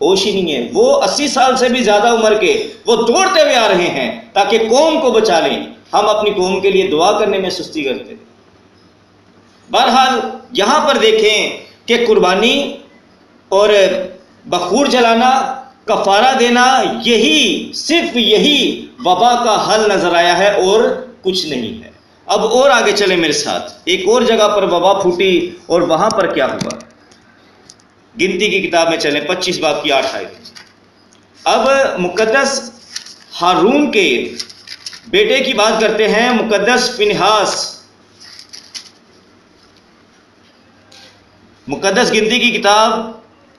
ہوش ہی نہیں ہے. وہ 80 سال سے بھی زیادہ عمر کے وہ دوڑتے ہوئے آ رہے ہیں تاکہ قوم کو بچا لیں. ہم اپنی قوم کے لیے دعا کرنے میں سستی کرتے. بہرحال یہاں پر دیکھیں کہ قربانی اور بخور جلانا، کفارہ دینا، یہی صرف یہی وبا کا حل نظر آیا ہے اور کچھ نہیں ہے. اب اور آگے چلیں میرے ساتھ. ایک اور جگہ پر وبا پھوٹی اور وہاں پر کیا ہوا. گنتی کی کتاب میں چلیں 25 باب کی 8 آیت. اب مقدس ہارون کے بیٹے کی بات کرتے ہیں، مقدس فنہاس. مقدس گنتی کی کتاب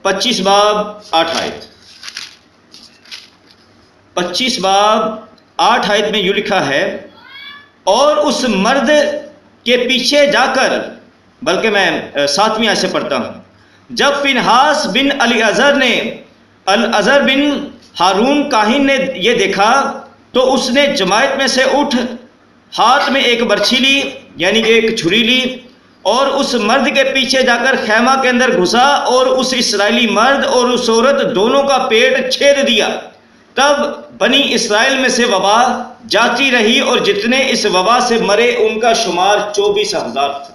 25 باب 8 آیت. 25 باب 8 آیت میں یوں لکھا ہے، اور اس مرد کے پیچھے جا کر، بلکہ میں 7ویں آیت سے پڑھتا ہوں. جب فنہاس بن العزر بن ہارون کاہن نے یہ دیکھا تو اس نے جماعت میں سے اٹھ ہاتھ میں ایک برچھی لی، یعنی کہ ایک چھری لی، اور اس مرد کے پیچھے جا کر خیمہ کے اندر گھسا اور اس اسرائیلی مرد اور اس عورت دونوں کا پیٹ چھید دیا. تب بنی اسرائیل میں سے وبا جاتی رہی اور جتنے اس وبا سے مرے ان کا شمار 24,000 تھا.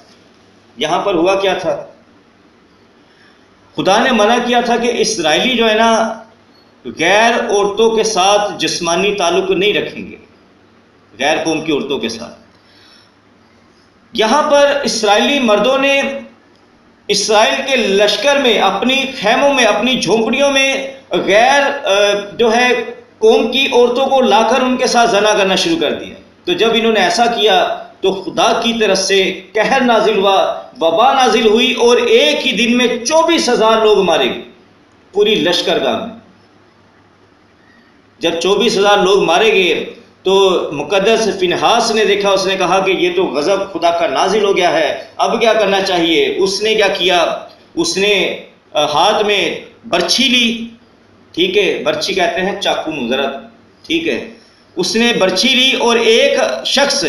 یہاں پر ہوا کیا تھا؟ خدا نے منع کیا تھا کہ اسرائیلی جو ہے نا غیر عورتوں کے ساتھ جسمانی تعلق نہیں رکھیں گے، غیر قوم کی عورتوں کے ساتھ. یہاں پر اسرائیلی مردوں نے اسرائیل کے لشکر میں، اپنی خیموں میں، اپنی جھونپڑیوں میں غیر جو ہے قوم کی عورتوں کو لا کر ان کے ساتھ زنا کرنا شروع کر دیا. تو جب انہوں نے ایسا کیا تو خدا کی طرف سے قہر نازل ہوا، وبا نازل ہوئی، اور ایک ہی دن میں 24,000 لوگ مارے گئے پوری لشکرگاہ میں. جب 24,000 لوگ مارے گئے تو مقدس فنہاس نے دیکھا، اس نے کہا کہ یہ تو غضب خدا کا نازل ہو گیا ہے، اب کیا کرنا چاہیے. اس نے کیا کیا؟ اس نے ہاتھ میں برچھی لی. ٹھیک ہے، برچھی کہتے ہیں چاقو مضرب. ٹھیک ہے، اس نے برچھی لی اور ایک شخص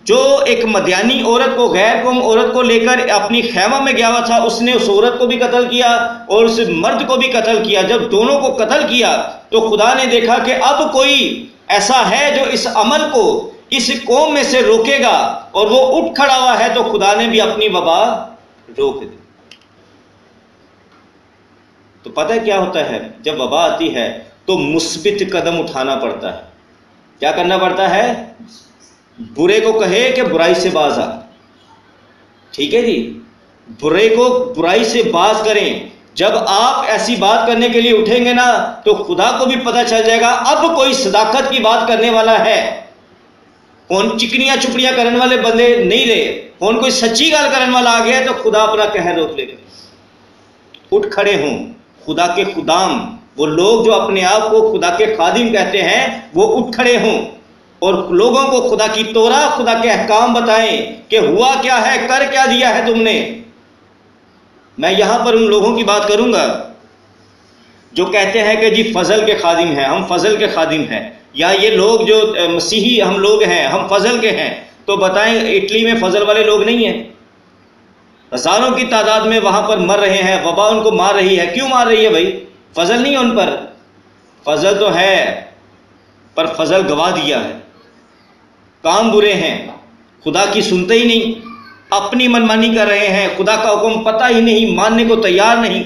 جو ایک مدیانی عورت کو، غیر قوم عورت کو لے کر اپنی خیمہ میں گیا ہوا تھا، اس نے اس عورت کو بھی قتل کیا اور اس مرد کو بھی قتل کیا. جب دونوں کو قتل کیا تو خدا نے دیکھا کہ اب کوئی ایسا ہے جو اس عمل کو اس قوم میں سے روکے گا، اور وہ اٹھ کھڑا ہوا ہے، تو خدا نے بھی اپنی وبا روک دی. تو پتہ کیا ہوتا ہے؟ جب وبا آتی ہے تو مثبت قدم اٹھانا پڑتا ہے. کیا کرنا پڑتا ہے؟ برے کو کہے کہ برائی سے باز آ. ٹھیک ہے جی، برے کو برائی سے باز کریں. جب آپ ایسی بات کرنے کے لیے اٹھیں گے نا تو خدا کو بھی پتہ چل جائے گا اب کوئی صداقت کی بات کرنے والا ہے. کون چکنیاں چپڑیاں کرنے والے بندے نہیں رہے، کون کوئی سچی گال کرنے والا آ گیا تو خدا اپنا قہر روک لے گا. اٹھ کھڑے ہوں خدا کے خدام، وہ لوگ جو اپنے آپ کو خدا کے خادم کہتے ہیں، وہ اٹھ کھڑے ہوں اور لوگوں کو خدا کی تورات، خدا کے احکام بتائیں کہ ہوا کیا ہے، کر کیا دیا ہے تم نے. میں یہاں پر ان لوگوں کی بات کروں گا جو کہتے ہیں کہ جی فضل کے خادم ہیں، ہم فضل کے خادم ہیں، یا یہ لوگ جو مسیحی ہم لوگ ہیں، ہم فضل کے ہیں. تو بتائیں اٹلی میں فضل والے لوگ نہیں ہیں؟ ہزاروں کی تعداد میں وہاں پر مر رہے ہیں، وبا ان کو مار رہی ہے. کیوں مار رہی ہے بھائی؟ فضل نہیں ہے ان پر. فضل تو ہے پر فضل گوا دیا ہے. کام برے ہیں، خدا کی سنتے ہی نہیں، اپنی منمانی کر رہے ہیں، خدا کا حکم پتہ ہی نہیں، ماننے کو تیار نہیں.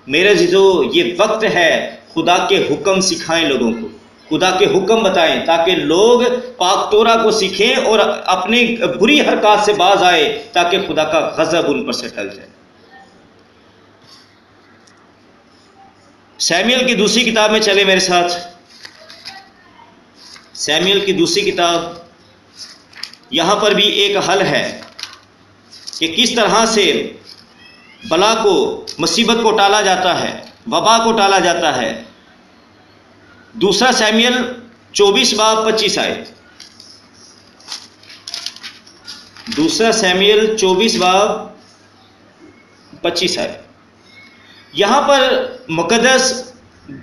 میرے عزیزو، یہ وقت ہے خدا کے حکم سکھائیں لوگوں کو، خدا کے حکم بتائیں تاکہ لوگ پاک تورا کو سیکھیں اور اپنے بری حرکات سے باز آئے تاکہ خدا کا غضب ان پر سے ٹل جائے. سیموئیل کی دوسری کتاب میں چلے میرے ساتھ. سیموئیل کی دوسری کتاب، یہاں پر بھی ایک حل ہے کہ کس طرح سے بلا کو، مصیبت کو ٹالا جاتا ہے، وبا کو ٹالا جاتا ہے. دوسرا سیموئیل 24 باب 25 آیت. دوسرا سیموئیل 24 باب 25 آیت. یہاں پر مقدس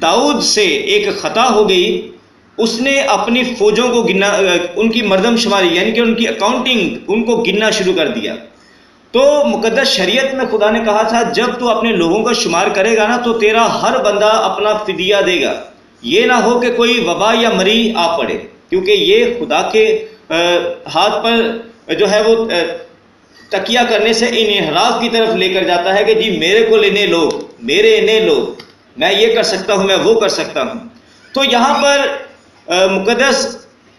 داؤد سے ایک خطا ہو گئی. اس نے اپنی فوجوں کو گننا، ان کی مردم شماری یعنی کہ ان کی اکاؤنٹنگ، ان کو گننا شروع کر دیا. تو مقدس شریعت میں خدا نے کہا تھا جب تو اپنے لوگوں کا شمار کرے گا نا تو تیرا ہر بندہ اپنا فدیہ دے گا، یہ نہ ہو کہ کوئی وبا یا مری آ پڑے، کیونکہ یہ خدا کے ہاتھ پر جو ہے وہ تکیہ کرنے سے انحراف کی طرف لے کر جاتا ہے کہ جی میرے کو لینے لوگ، میرے انہیں لوگ، میں یہ کر سکتا ہوں، میں وہ کر سکتا ہوں۔ تو یہاں پر مقدس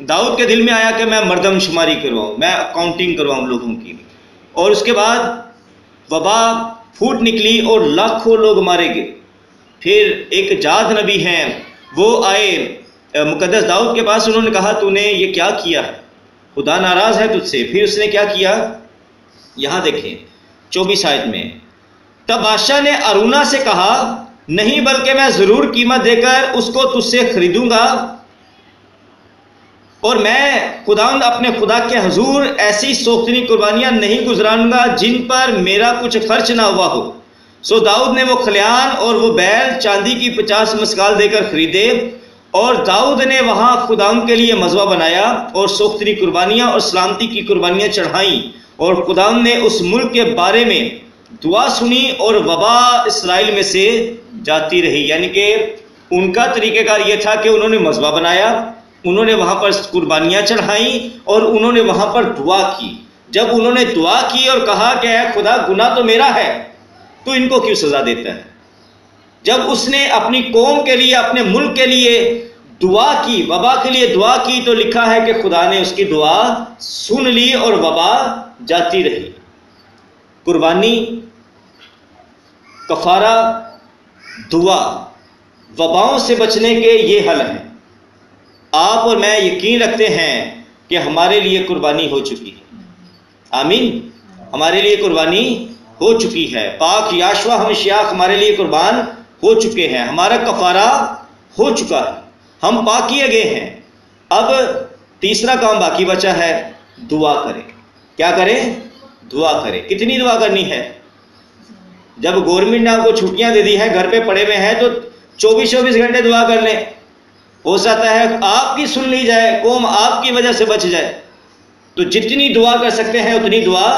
داؤد کے دل میں آیا کہ میں مردم شماری کرواؤں، میں اکاؤنٹنگ کرواؤں لوگوں کی، اور اس کے بعد وبا پھوٹ نکلی اور لاکھوں لوگ مارے گئے۔ پھر ایک جاد نبی ہیں، وہ آئے مقدس داؤد کے پاس، انہوں نے کہا تو نے یہ کیا کیا ہے، خدا ناراض ہے تجھ سے۔ پھر اس نے کیا کیا، یہاں دیکھیں 24 آیت میں، تب بادشاہ نے ارونہ سے کہا نہیں بلکہ میں ضرور قیمت دے کر اس کو تجھ سے خریدوں گا، اور میں خداوند اپنے خدا کے حضور ایسی سوختنی قربانیاں نہیں گزرانوں گا جن پر میرا کچھ خرچ نہ ہوا ہو۔ سو داؤد نے وہ خلیان اور وہ بیل چاندی کی 50 مسکال دے کر خریدے، اور داؤد نے وہاں خداوند کے لیے مذبح بنایا اور سوختنی قربانیاں اور سلامتی کی قربانیاں چڑھائیں، اور خداوند نے اس ملک کے بارے میں دعا سنی اور وبا اسرائیل میں سے جاتی رہی۔ یعنی کہ ان کا طریقہ کار یہ تھا کہ انہوں نے مذبح بنایا، انہوں نے وہاں پر قربانیاں چڑھائیں، اور انہوں نے وہاں پر دعا کی۔ جب انہوں نے دعا کی اور کہا کہ اے خدا گناہ تو میرا ہے، تو ان کو کیوں سزا دیتا ہے؟ جب اس نے اپنی قوم کے لیے، اپنے ملک کے لیے دعا کی، وبا کے لیے دعا کی، تو لکھا ہے کہ خدا نے اس کی دعا سن لی اور وبا جاتی رہی۔ قربانی، کفارہ، دعا، وباؤں سے بچنے کے یہ حل ہیں۔ آپ اور میں یقین رکھتے ہیں کہ ہمارے لیے قربانی ہو چکی ہے، آمین، ہمارے لیے قربانی ہو چکی ہے۔ پاک یاشوا ہمشیاخ ہمارے لیے قربان ہو چکے ہیں، ہمارا کفارہ ہو چکا ہے، ہم پاک کیے گئے ہیں۔ اب تیسرا کام باقی بچا ہے، دعا کریں۔ کیا کریں؟ دعا کریں۔ کتنی دعا کرنی ہے؟ جب گورنمنٹ نے آپ کو چھٹیاں دے دی ہیں، گھر پہ پڑے ہوئے ہیں، تو 24 گھنٹے دعا کر لیں، ہو سکتا ہے آپ کی سن لی جائے، قوم آپ کی وجہ سے بچ جائے۔ تو جتنی دعا کر سکتے ہیں اتنی دعا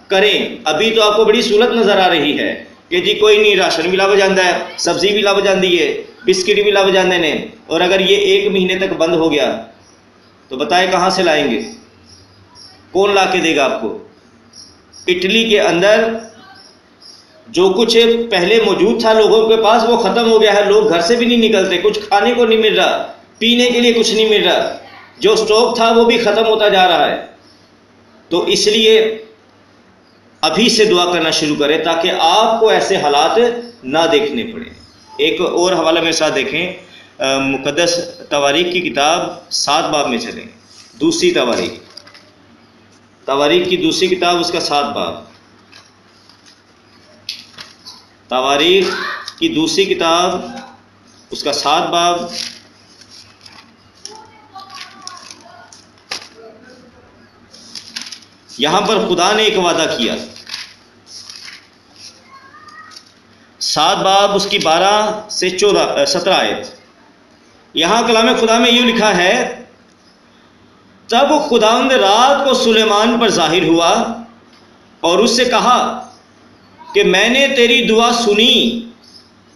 کریں۔ ابھی تو آپ کو بڑی سہولت نظر آ رہی ہے کہ جی کوئی نہیں، راشن بھی لب جاتا ہے، سبزی بھی لب جاتی ہے، بسکٹ بھی لب جاتے ہیں، اور اگر یہ 1 مہینے تک بند ہو گیا تو بتائیں کہاں سے لائیں گے؟ کون لا کے دے گا آپ کو؟ اٹلی کے اندر جو کچھ پہلے موجود تھا لوگوں کے پاس وہ ختم ہو گیا ہے، لوگ گھر سے بھی نہیں نکلتے، کچھ کھانے کو نہیں مل رہا، پینے کے لیے کچھ نہیں مل رہا، جو سٹاک تھا وہ بھی ختم ہوتا جا رہا ہے۔ تو اس لیے ابھی سے دعا کرنا شروع کریں تاکہ آپ کو ایسے حالات نہ دیکھنے پڑیں۔ ایک اور حوالہ میرے ساتھ دیکھیں، مقدس تواریخ کی کتاب 7 باب میں چلیں، دوسری تواریخ کی دوسری کتاب، اس کا 7 باب، تواریخ کی دوسری کتاب اس کا 7 باب، یہاں پر خدا نے ایک وعدہ کیا۔ 7 باب اس کی 12 سے 17 آیت، یہاں کلام خدا میں یوں لکھا ہے، تب خداوند رات کو سلیمان پر ظاہر ہوا اور اس سے کہا کہ میں نے تیری دعا سنی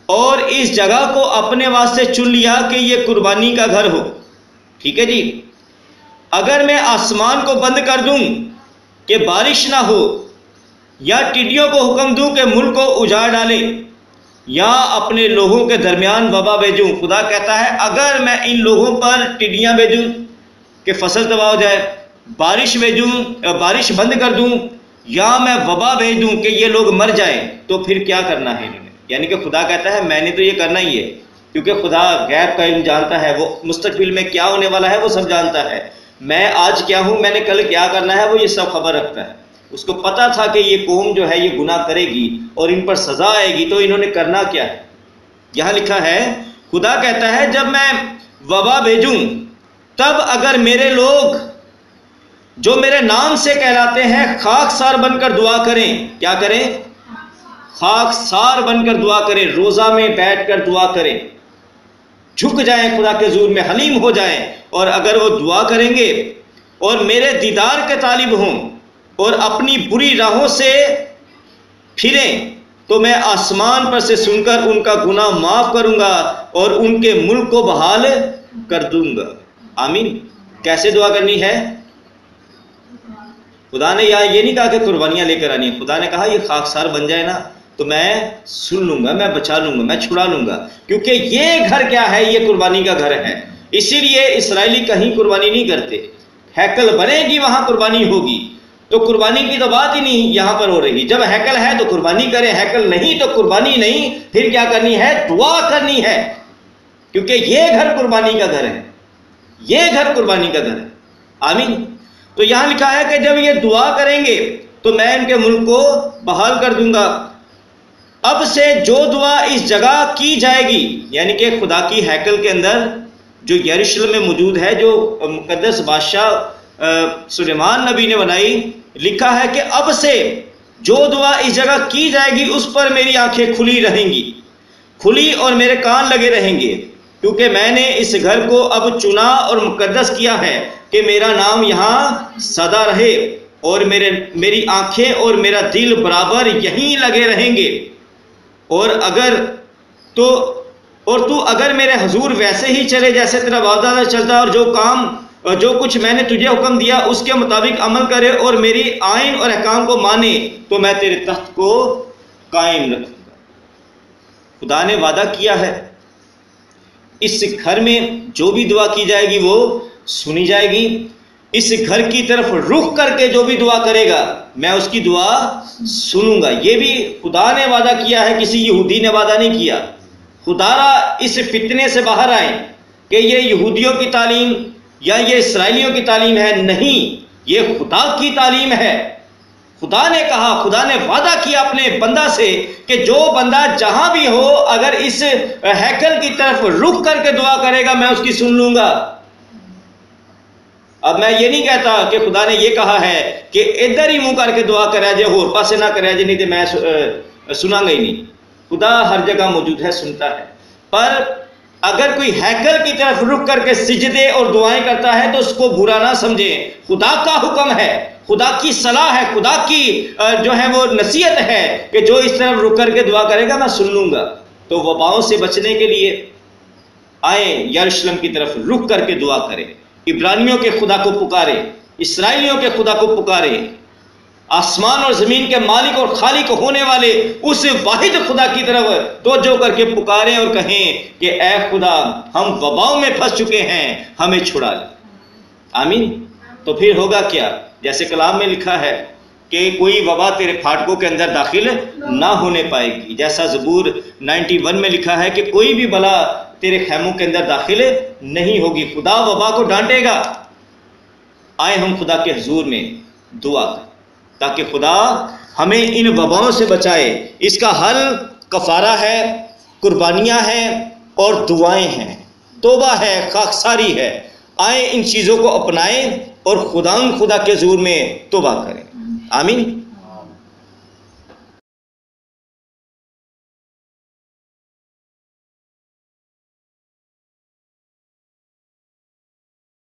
اور اس جگہ کو اپنے واسطے چن لیا کہ یہ قربانی کا گھر ہو۔ ٹھیک ہے جی، اگر میں آسمان کو بند کر دوں کہ بارش نہ ہو، یا ٹڈیوں کو حکم دوں کہ ملک کو اجاڑ ڈالے، یا اپنے لوگوں کے درمیان وبا بھیجوں۔ خدا کہتا ہے اگر میں ان لوگوں پر ٹڈیاں بھیجوں کہ فصل تباہ ہو جائے، بارش بھیجوں، بارش بند کر دوں، یا میں وبا بھیج دوں کہ یہ لوگ مر جائیں، تو پھر کیا کرنا ہے انہوں نے؟ یعنی کہ خدا کہتا ہے میں نے تو یہ کرنا ہی ہے، کیونکہ خدا غیب کا علم جانتا ہے، وہ مستقبل میں کیا ہونے والا ہے وہ سب جانتا ہے۔ میں آج کیا ہوں، میں نے کل کیا کرنا ہے، وہ یہ سب خبر رکھتا ہے۔ اس کو پتا تھا کہ یہ قوم جو ہے یہ گناہ کرے گی اور ان پر سزا آئے گی، تو انہوں نے کرنا کیا ہے؟ یہاں لکھا ہے، خدا کہتا ہے جب میں وبا بھیجوں تب اگر میرے لوگ جو میرے نام سے کہلاتے ہیں خاکسار بن کر دعا کریں۔ کیا کریں؟ خاکسار بن کر دعا کریں، روزہ میں بیٹھ کر دعا کریں، جھک جائیں خدا کے حضور میں، حلیم ہو جائیں، اور اگر وہ دعا کریں گے اور میرے دیدار کے طالب ہوں اور اپنی بری راہوں سے پھریں تو میں آسمان پر سے سن کر ان کا گناہ معاف کروں گا اور ان کے ملک کو بحال کر دوں گا۔ آمین۔ کیسے دعا کرنی ہے؟ خدا نے یہاں یہ نہیں کہا کہ قربانیاں لے کر آنی ہے، خدا نے کہا یہ خاکسار بن جائے نا تو میں سن لوں گا، میں بچا لوں گا، میں چھڑا لوں گا، کیونکہ یہ گھر کیا ہے؟ یہ قربانی کا گھر ہے۔ اسی لیے اسرائیلی کہیں قربانی نہیں کرتے، ہیکل بنے گی وہاں قربانی ہوگی، تو قربانی کی تو بات ہی نہیں یہاں پر ہو رہی۔ جب ہیکل ہے تو قربانی کریں، ہیکل نہیں تو قربانی نہیں، پھر کیا کرنی ہے؟ دعا کرنی ہے، کیونکہ یہ گھر قربانی کا گھر ہے، یہ گھر قربانی کا گھر ہے۔ آمین۔ تو یہاں لکھا ہے کہ جب یہ دعا کریں گے تو میں ان کے ملک کو بحال کر دوں گا۔ اب سے جو دعا اس جگہ کی جائے گی، یعنی کہ خدا کی ہیکل کے اندر جو یروشلم میں موجود ہے، جو مقدس بادشاہ سلیمان نبی نے بنائی، لکھا ہے کہ اب سے جو دعا اس جگہ کی جائے گی اس پر میری آنکھیں کھلی رہیں گی، کھلی، اور میرے کان لگے رہیں گے، کیونکہ میں نے اس گھر کو اب چنا اور مقدس کیا ہے کہ میرا نام یہاں سدا رہے، اور میری آنکھیں اور میرا دل برابر یہیں لگے رہیں گے۔ اور تو اگر میرے حضور ویسے ہی چلے جیسے تیرا باپ دادا چلتا، اور جو کچھ میں نے تجھے حکم دیا اس کے مطابق عمل کرے اور میری آئین اور احکام کو مانے، تو میں تیرے تخت کو قائم رکھوں گا۔ خدا نے وعدہ کیا ہے اس گھر میں جو بھی دعا کی جائے گی وہ سنی جائے گی۔ اس گھر کی طرف رخ کر کے جو بھی دعا کرے گا میں اس کی دعا سنوں گا۔ یہ بھی خدا نے وعدہ کیا ہے، کسی یہودی نے وعدہ نہیں کیا۔ خدا را اس فتنے سے باہر آئیں کہ یہ یہودیوں کی تعلیم یا یہ اسرائیلیوں کی تعلیم ہے، نہیں، یہ خدا کی تعلیم ہے۔ خدا نے کہا، خدا نے وعدہ کیا اپنے بندہ سے کہ جو بندہ جہاں بھی ہو اگر اس ہیکل کی طرف رخ کر کے دعا کرے گا میں اس کی سن لوں گا۔ اب میں یہ نہیں کہتا کہ خدا نے یہ کہا ہے کہ ادھر ہی منہ کر کے دعا کرا جائے، ہور پاسے نہ کرا جائے، نہیں تو میں سنا گا ہی نہیں۔ خدا ہر جگہ موجود ہے، سنتا ہے، پر اگر کوئی ہیکل کی طرف رخ کر کے سجدے اور دعائیں کرتا ہے تو اس کو برا نہ سمجھیں۔ خدا کا حکم ہے، خدا کی صلاح ہے، خدا کی جو ہے وہ نصیحت ہے کہ جو اس طرف رخ کر کے دعا کرے گا میں سن لوں گا۔ تو وباؤں سے بچنے کے لیے آئیں، یروشلم کی طرف رخ کر کے دعا کریں، عبرانیوں کے خدا کو پکاریں، اسرائیلیوں کے خدا کو پکاریں، آسمان اور زمین کے مالک اور خالق ہونے والے اس واحد خدا کی طرف توجہ کر کے پکاریں اور کہیں کہ اے خدا ہم وباؤں میں پھنس چکے ہیں، ہمیں چھڑا لے۔ آمین۔ تو پھر ہوگا کیا؟ جیسے کلام میں لکھا ہے کہ کوئی وبا تیرے پھاٹکوں کے اندر داخل نہ ہونے پائے گی، جیسا زبور 91 میں لکھا ہے کہ کوئی بھی بلا تیرے خیموں کے اندر داخل نہیں ہوگی۔ خدا وبا کو ڈانٹے گا۔ آئے ہم خدا کے حضور میں دعا کریں تاکہ خدا ہمیں ان وباؤں سے بچائے۔ اس کا حل کفارہ ہے، قربانیاں ہیں اور دعائیں ہیں، توبہ ہے، خاکساری ہے۔ آئیں ان چیزوں کو اپنائیں اور خدا کے حضور میں توبہ کریں۔ آمین۔